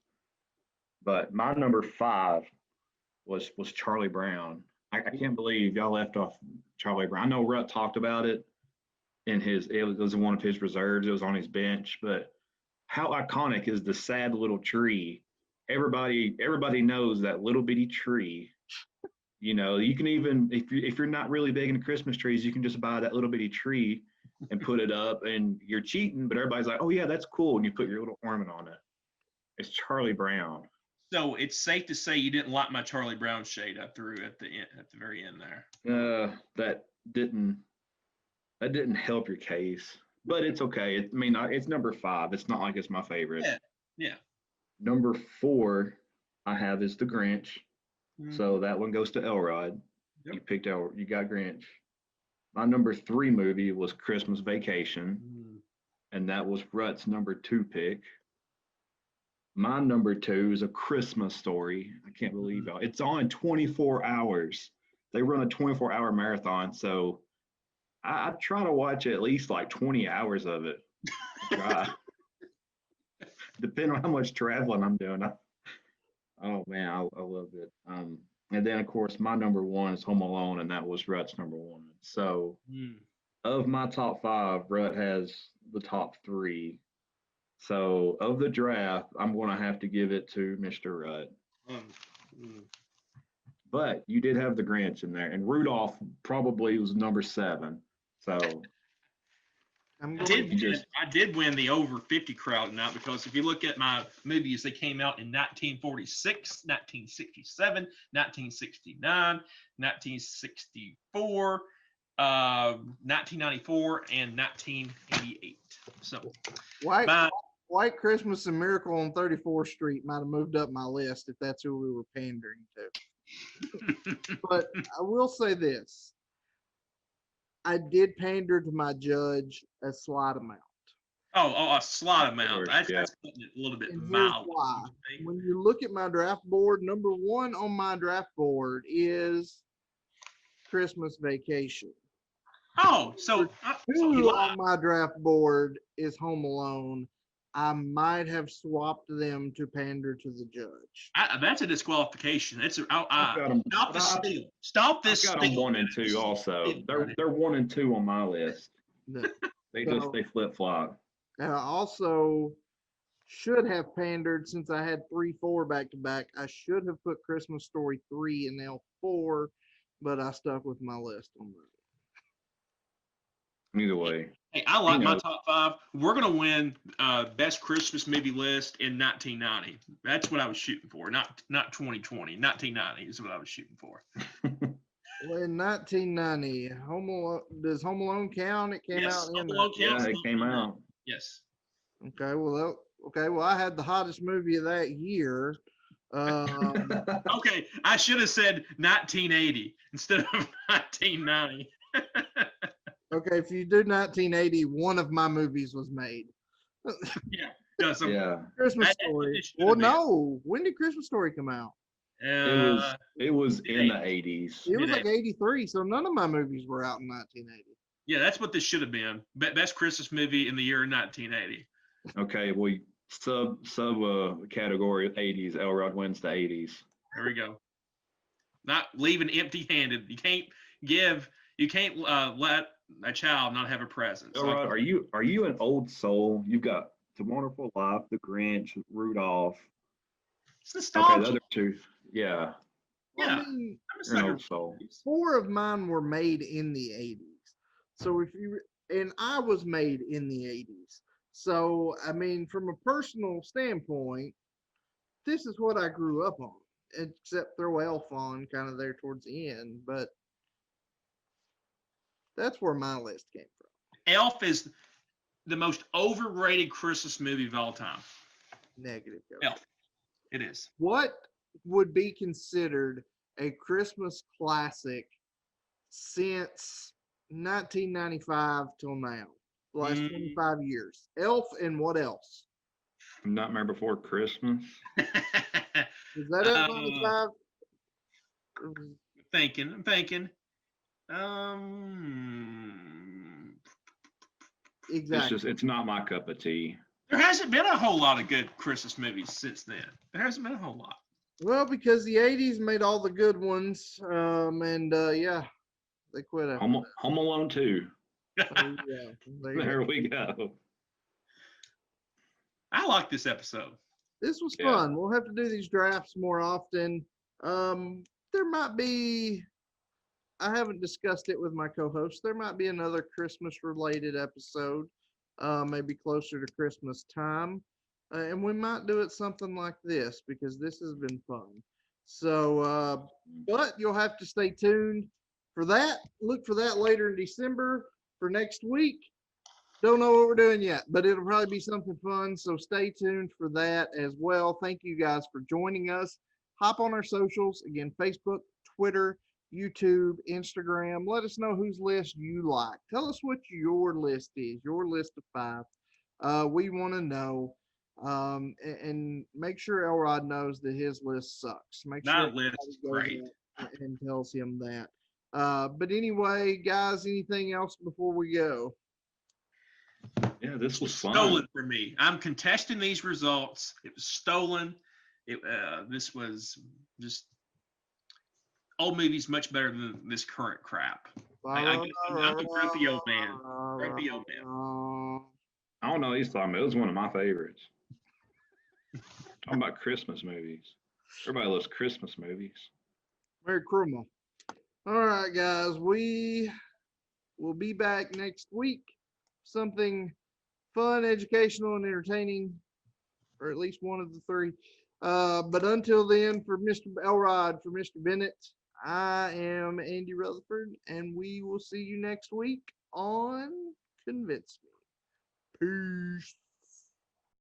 C: But my number 5 was Charlie Brown. I can't believe y'all left off Charlie Brown. I know Rut talked about it it was one of his reserves. It was on his bench. But how iconic is the sad little tree? Everybody knows that little bitty tree. You can even, if you're not really big into Christmas trees, you can just buy that little bitty tree and put it up, and you're cheating, but everybody's like, "Oh yeah, that's cool," and you put your little ornament on it. It's Charlie Brown.
B: So it's safe to say you didn't like my Charlie Brown shade I threw at the very end there.
C: That didn't help your case, but it's okay. It's number 5. It's not like it's my favorite.
B: Yeah.
C: Number 4 I have is the Grinch.
B: Mhm.
C: So that one goes to Elrod.
B: Yep.
C: You got Grinch. My number 3 movie was Christmas Vacation,
B: Mm.
C: and that was Rut's number 2 pick. My number 2 is A Christmas Story. I can't believe it. It's on 24 hours. They run a 24-hour marathon, so I try to watch at least like 20 hours of it. I try. Depending on how much traveling I'm doing. Oh man, I love it. And then of course my number 1 is Home Alone, and that was Rut's number 1. So
B: Mm.
C: of my top 5, Rut has the top 3. So of the draft, I'm going to have to give it to Mr. Rut.
B: Mm.
C: But you did have the Grinch in there, and Rudolph probably was number 7. So
A: I'm
B: I
A: going.
B: did, I did win the over 50 crowd now, because if you look at my movies, they came out in 1946, 1967, 1969, 1964, 1994, and 1988. So my,
A: White Christmas and Miracle on 34th Street might have moved up my list if that's who we were pandering to. But I will say this. I did pander to my judge a slight amount.
B: a slight amount.
C: course,
B: That's,
C: yeah.
B: that's putting it a little bit
A: And here's
B: mild.
A: why. When you look at my draft board, number 1 on my draft board is Christmas Vacation.
B: Oh, so you
A: 2
B: lied.
A: on my draft board is Home Alone. I might have swapped them to pander to the judge.
B: That's a disqualification. It's
C: I've got 'em-
B: stop the
C: I-
B: steal. Stop
C: I've
B: this
C: got them
B: steal.
C: 1 and 2 also. They're 1 and 2 on my list.
A: The-
C: They
A: So-
C: flip flop.
A: And I also should have pandered, since I had 3-4 back to back. I should have put Christmas Story 3 in L4, but I stuck with my list on that.
C: Either way,
B: Hey, I like my
C: know.
B: top 5. We're gonna win best Christmas movie list in 1990. That's what I was shooting for. Not 2020. 1990 is what I was shooting for.
A: Well, in 1990, does Home Alone count? It came
B: Yes,
A: out
B: Home
A: in
B: Alone
A: that.
B: counts.
C: yeah, it came out.
B: Yes.
A: Okay, well, I had the hottest movie of that year.
B: Okay, I should have said 1980 instead of 1990.
A: Okay, if you do 1980, one of my movies was made.
B: Yeah, so,
C: Yeah,
A: Christmas
B: That's what
A: Story.
B: it should
A: Well,
B: have been.
A: no. When did Christmas Story come out?
C: it was in the 80s.
A: It was
B: Mid-
A: like 83, so none of my movies were out in 1980.
B: yeah, that's what this should have been. Best Christmas movie in the year 1980.
C: Okay, well, sub category 80s. Elrod wins the 80s.
B: There we go. Not leaving empty-handed. You can't let a child not have a present. So
C: Elrod, are you an old soul? You've got The Wonderful Life, The Grinch, Rudolph.
B: it's
C: Okay,
B: nostalgia.
C: the other 2. Yeah,
B: Yeah.
A: I mean,
B: I'm a
C: you're an
B: sucker
C: old soul.
B: for these.
A: 4 of mine were made in the 80s. So and I was made in the 80s. So, I mean, from a personal standpoint, this is what I grew up on, except throw Elf on kind of there towards the end. But that's where my list came from.
B: Elf is the most overrated Christmas movie of all time.
A: Negative. Go.
B: Elf. It is.
A: What would be considered a Christmas classic since 1995 till now? The last 25 years. Elf and what else?
C: Nightmare Before Christmas.
A: Is that at 95?
B: I'm thinking.
A: Exactly.
C: It's not my cup of tea.
B: There hasn't been a whole lot of good Christmas movies since then. There hasn't been a whole lot.
A: Well, because the 80s made all the good ones. Yeah, they quit after
C: Home Alone 2.
A: that. So, yeah, there you go.
C: There we go.
B: I like this episode.
A: This was
C: Yeah.
A: fun. We'll have to do these drafts more often. There might be, I haven't discussed it with my co-host. There might be another Christmas related episode, maybe closer to Christmas time. And we might do it something like this because this has been fun. So, but you'll have to stay tuned for that. Look for that later in December for next week. Don't know what we're doing yet, but it'll probably be something fun. So stay tuned for that as well. Thank you guys for joining us. Hop on our socials again, Facebook, Twitter, YouTube, Instagram. Let us know whose list you like. Tell us what your list is, your list of 5. We want to know. And make sure Elrod knows that his list sucks. Make sure
B: That list is
A: everybody goes
B: great.
A: out and tells him that. But anyway, guys, anything else before we go?
C: Yeah, this was fun.
B: Stolen from me. I'm contesting these results. It was stolen. This was just old movies much better than this current crap. I'm a grumpy old man. Grumpy old man.
C: I don't know. He's talking about. It was one of my favorites. Talking about Christmas movies. Everybody loves Christmas movies.
A: Merry Christmas. All right, guys. We will be back next week. Something fun, educational, and entertaining, or at least one of the 3. But until then, for Mr. Elrod, for Mr. Bennett, I am Andy Rutherford, and we will see you next week on Convince Me. Peace.